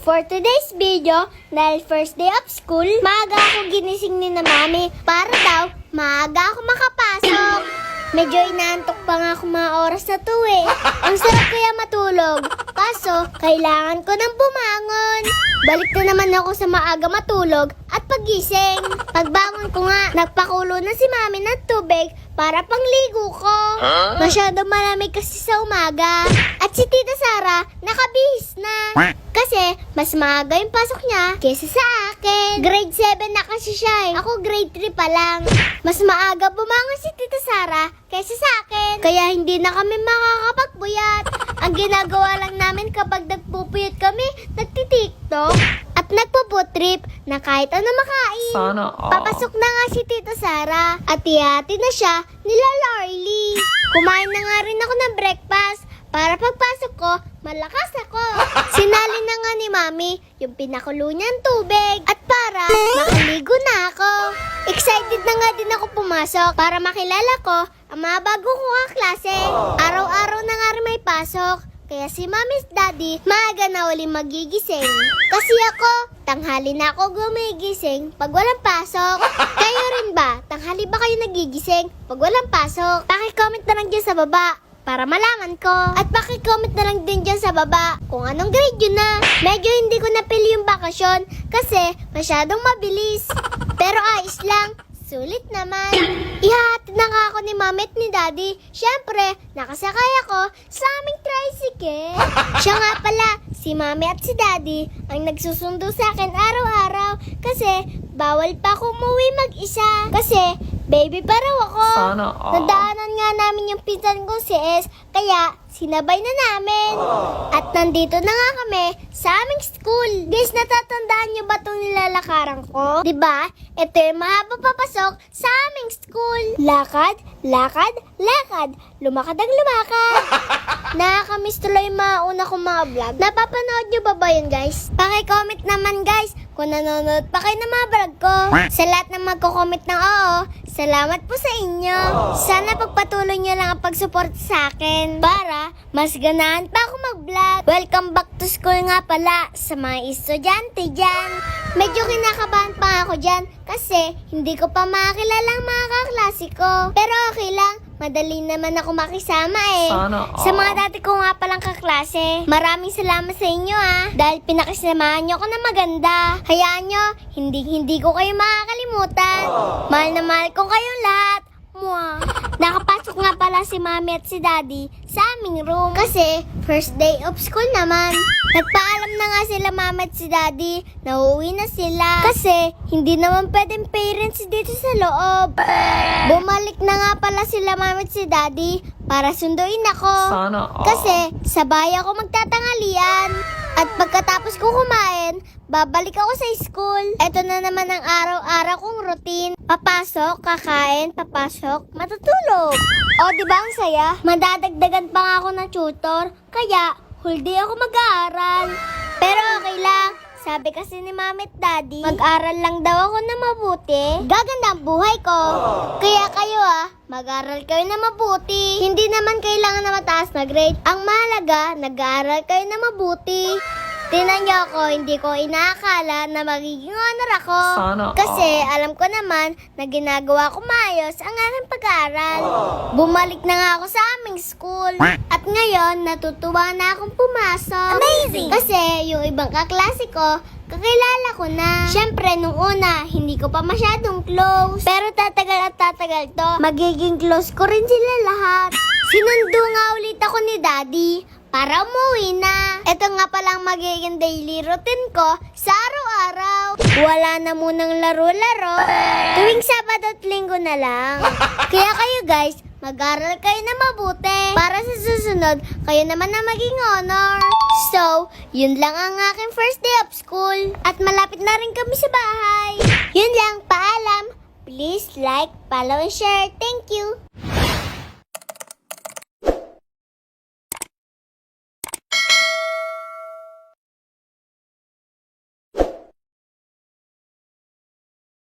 For today's video, dahil first day of school, maaga ako ginising ni na mami para daw maaga ako makapasok. Medyo inaantok pa nga ako mga oras na to eh. Ang sarap kaya matulog. Kaso, kailangan ko nang bumangon. Balik na naman ako sa maaga matulog at pagising. Pagbangon ko nga, nagpakulo na si mami ng tubig para pangligo ko. Masyado malamig kasi sa umaga. At si Tita Sara, nakabihis na. Kasi, mas maaga yung pasok niya kesa sa akin. Grade 7 na kasi siya eh. Ako grade 3 pa lang. Mas maaga bumangon si Tita Sara kaysa sa akin. Kaya hindi na kami makakapagbuyat. Ang ginagawa lang namin kapag nagpupuyat kami, nagtitiktok at nagpuputrip na kahit ano makain. Sana all. Papasok na nga si Tita Sara at ihati na siya nila Lorly. Kumain na nga rin ako ng breakfast para pagpasok ko, malakas ako. Sinali na nga ni Mami yung pinakulo niyang tubig at para makaligo na ako. Excited na nga din ako pumasok para makilala ko ang mga bago kong kaklase. Araw-araw na nga rin may pasok. Kaya si Mami's Daddy, maaga na uli magigising. Kasi ako, tanghali na ako gumigising pag walang pasok. Kayo rin ba? Tanghali ba kayo nagigising pag walang pasok? Paki-comment na lang dyan sa baba para malaman ko. At paki-comment na lang din dyan sa baba kung anong grade yun na. Medyo hindi ko napili yung bakasyon kasi masyadong mabilis. Pero ayos lang. Sulit naman. Ihahatid na nga ako ni Mami at ni Daddy. Siyempre, nakasakay ako sa aming tricycle. Siya nga pala, si Mami at si Daddy ang nagsusundo sa akin araw-araw kasi bawal pa ako umuwi mag-isa. Kasi baby pa raw ako. Sana all. Nadaanan nga namin yung pinsan ko si S, kaya sinabay na namin. At nandito na nga kami sa aming school. Guys, natatandaan nyo ba itong nilalakaran ko? Diba? Ito yung mahaba papasok sa aming school. Lakad, lakad, lakad. Lumakad ang lumakad. Nakakamiss tuloy yung mga una kong mga vlog. Napapanood nyo ba yun, guys? Paki-comment naman, guys, kung nanonood pa kayo ng mga vlog ko. Sa lahat ng magko-comment ng oo, salamat po sa inyo. Sana pagpatuloy nyo lang ang pagsupport sa akin para mas ganahan pa ako mag-vlog. Welcome back to school nga pala sa mga estudyante dyan. Medyo kinakabahan pa ako dyan kasi hindi ko pa makakilala ang mga kaklase ko. Pero okay lang. Madali naman ako makisama eh. Sana all. Sa mga dati ko nga palang kaklase, maraming salamat sa inyo dahil pinakisamahan nyo ako na maganda. Hayaan nyo, hindi ko kayo makakalimutan. Mahal na mahal ko kayong lahat. Mwah. Nakapasok nga pala si Mami at si Daddy sa aming room. Kasi first day of school naman. Nagpaalam na nga sila Mami at si Daddy na uuwi na sila. Kasi hindi naman pwedeng parents dito sa loob. Bumalik na nga pala sila Mami at si Daddy para sunduin ako. Sana all. Kasi sabay ako magtatanghalian. At pagkatapos ko kumain, babalik ako sa school. Ito na naman ang araw-araw kong routine. Papasok, kakain, papasok, matutulog. O, di ba ang saya? Madadagdagan pa nga ako ng tutor, kaya whole day ako mag-aaral. Pero okay lang. Sabi kasi ni Mami at Daddy, mag-aral lang daw ako na mabuti. Gaganda ang buhay ko. Kaya kayo mag-aral kayo na mabuti. Hindi naman kailangan na mataas na grade. Ang mahalaga, nag-aaral kayo na mabuti. Tingnan niyo ako, hindi ko inaakala na magiging honor ako. Sana all. Kasi alam ko naman na ginagawa ko maayos ang aking pag-aaral. Bumalik na nga ako sa aming school. At ngayon, natutuwa na akong pumasok. Amazing! Kasi yung ibang kaklase ko, kakilala ko na. Siyempre, nung una, hindi ko pa masyadong close. Pero tatagal at tatagal to, magiging close ko rin sila lahat. Sinundo nga ulit ako ni Daddy para umuwi na. Ito nga palang magiging daily routine ko sa araw-araw. Wala na munang laro-laro. Tuwing Sabado at Linggo na lang. Kaya kayo guys, mag-aral kayo na mabuti para sa susunod, kayo naman na maging honor. So, yun lang ang aking first day of school. At malapit na rin kami sa bahay. Yun lang, paalam. Please like, follow, and share. Thank you.